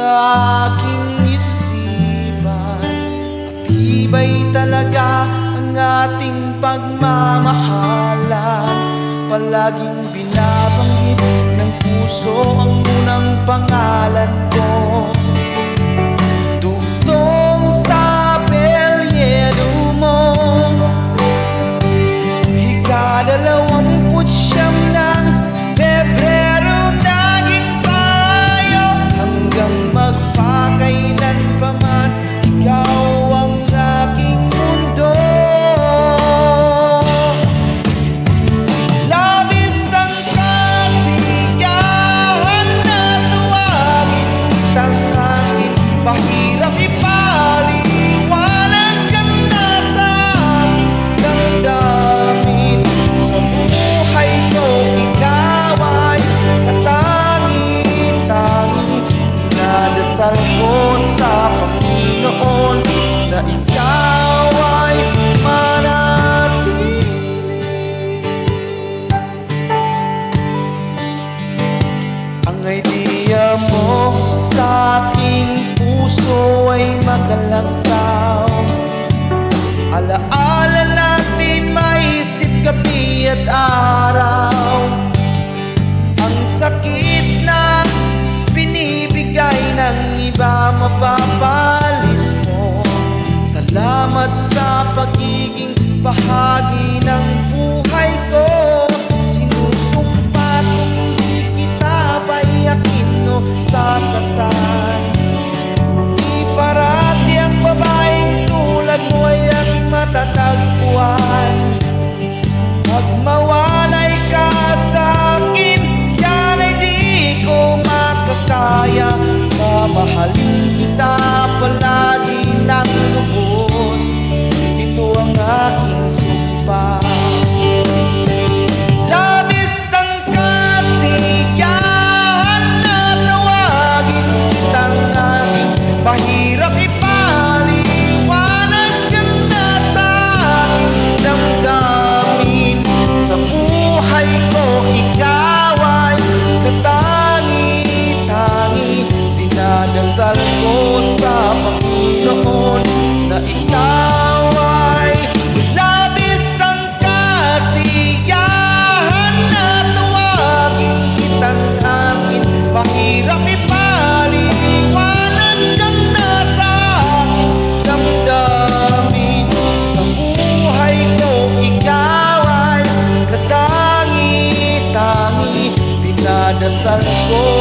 aking isipan. Matibay talaga ang ating pagmamahalan. Palaging binabanggit ng puso ang unang pangalan ko. Dugtong sa apelyido mo, ika-29 ng Pebrero naging tayo. Hanggang magpakailanpaman, ikaw ang aking mundo. Labis ang kasiyahan na tuwagin kitang akin. Mahirap ipaliwanag ang nasa aking damdamin. Sa buhay ko ikaw ay katangi-tangi. Dinadasal ko sa Panginoon na ikaw ay manatili. Ang idea mo sa aking puso ay makalangkaw. Alaala natin maisip gabi at araw. Ang sakit na binibigay ng iba mapapalis mo. Salamat sa pagiging bahagi ng buhay ko. Sinusumpa kung hindi kita payakin o sasaktan. Di parati ang babaeng tulad mo ay aking matatagpuan. Pag mawalay ka sa akin, yan ay di ko makakaya. Mamahalin kita palagi ng lubos. Ito ang aking sumpa. Labis ang kasiyahan na tawagin kitang aking. Mahirap ipaliwanag ang nasa aking damdamin. Sa buhay ko ikaw ay katangi-tangi. Dinadasal ko sa Panginoon na ikaw ay labis ang kasiyahan na tuwagin kitang akin. Mahirap ipaliwanag ang nasa aking damdamin. Sa buhay ko ikaw ay katangi-tangi. Dinadasal ko